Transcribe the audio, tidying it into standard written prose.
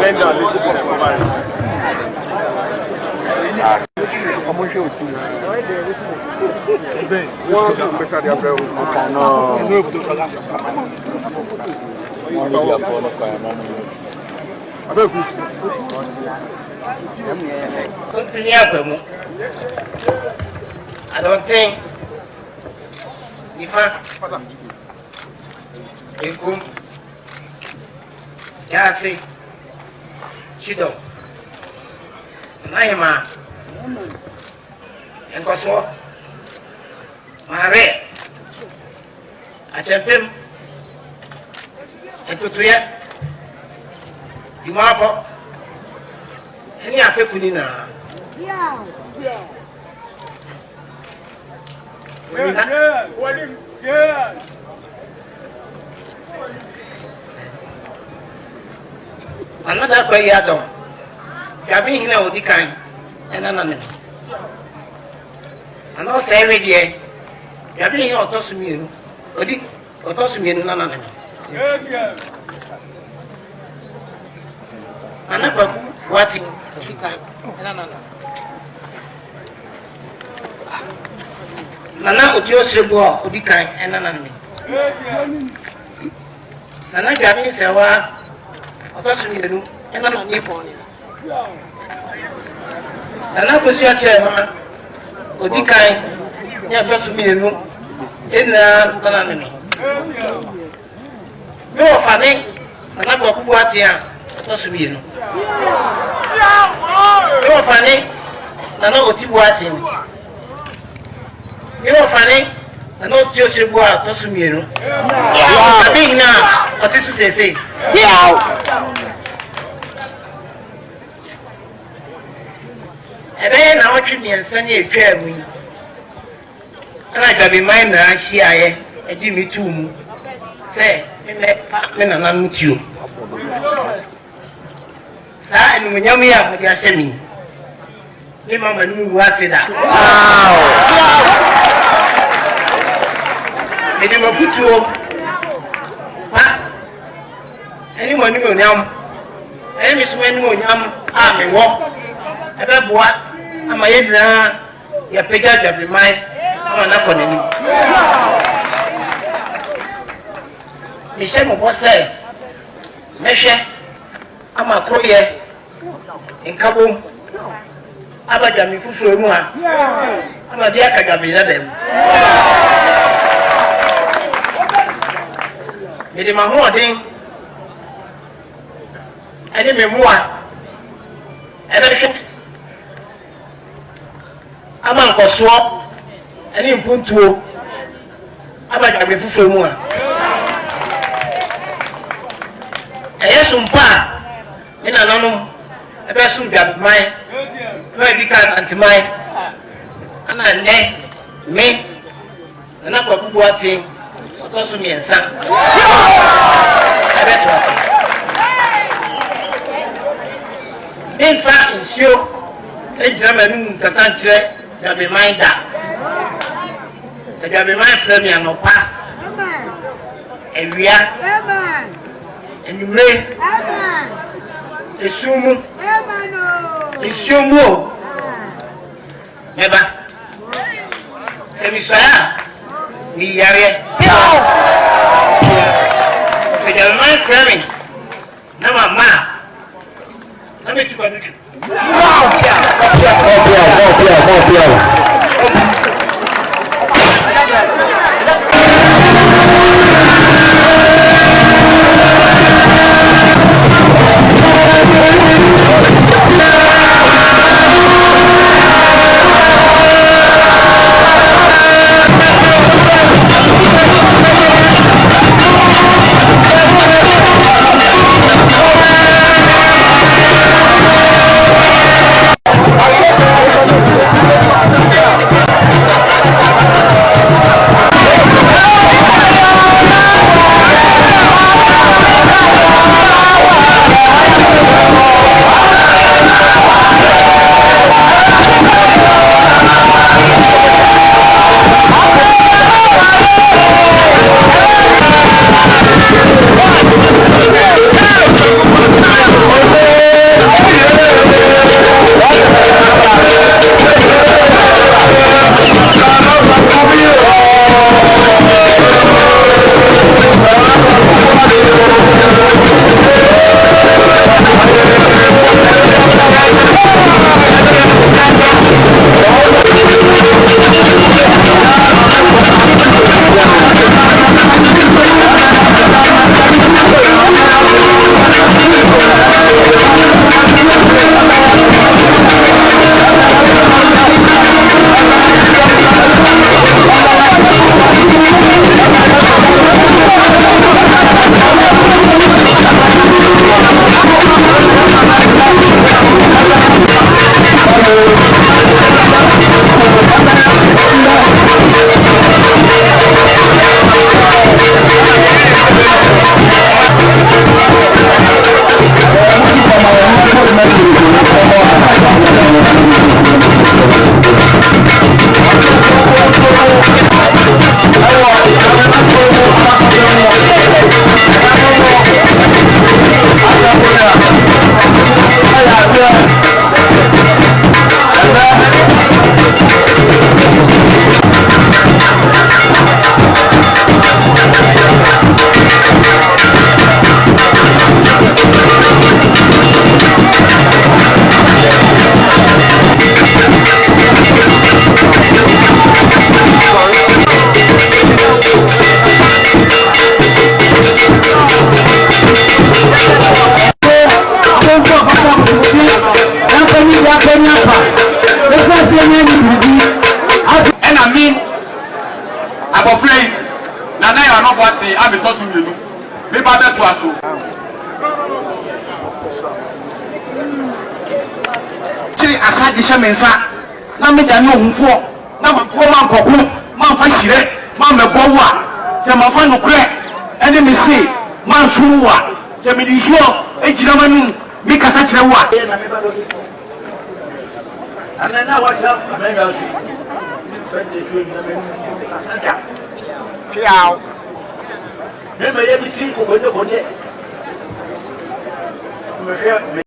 I don't think if I Yasi Chido Naima and Koso Mare Atempim and Tutuya Dimapo any Apepunina. Yeah. Another quay yadon. Yabi hina odikan and another. And also every day, Yabi hina otosumi, Odik otosumi and another. Another what's it? Nana Otiosebo Odikan and another. Nana Yabi Sewa. Otosumi and another nipon. And I was your chairman, Odikai, Yatosumi, in the enemy. No funny, and I got Boateng, Tosumi. No funny, and no Boateng. No funny, and no Joseph Tosumi. I mean now, what is to say? And then I want you to send you a chair. And I got in mind that she a Jimmy too. Say, men and I'm with you. Sir, and when you're here, what you're saying, the mamma knew was it. They didn't put you. Anyone knew now. Any Miss Wenmon, I'm a walk. Ebe boa ama yedra ya pega Juaben mai ama na konani mi se mo bose mehwe ama kroye enkabo abaja mi fufuro mu ha ama dia ka Juaben na dem mi de ma ho odin ade me mu a ebe Aman Koso, and in Puntu, about a full moon. A yes, pa, in a no, a person got mine, because anti mine, and I nay, me, and not Kwaku Boateng, but also me and son. I bet what. In fact, it's you, a German Cassandra. Juaben mind that. So Juaben mind from me and no pa. And we are. And you may. Assume. Assume. Never. Say me soya. Me yare. So Juaben mind from me. No mama. Let me take a look. And I mean, I'm afraid. Now I am not what I'm because of you. Maybe better to us. See, I said this mensa. Now me da no humfo. Now man koko, man fa hire, man me bowa. Se man fa no kre. Ene me say, man suwa. Se me di sure, e jira manu, me kasa kire wa. And now what's up? Piao. Remember everything for the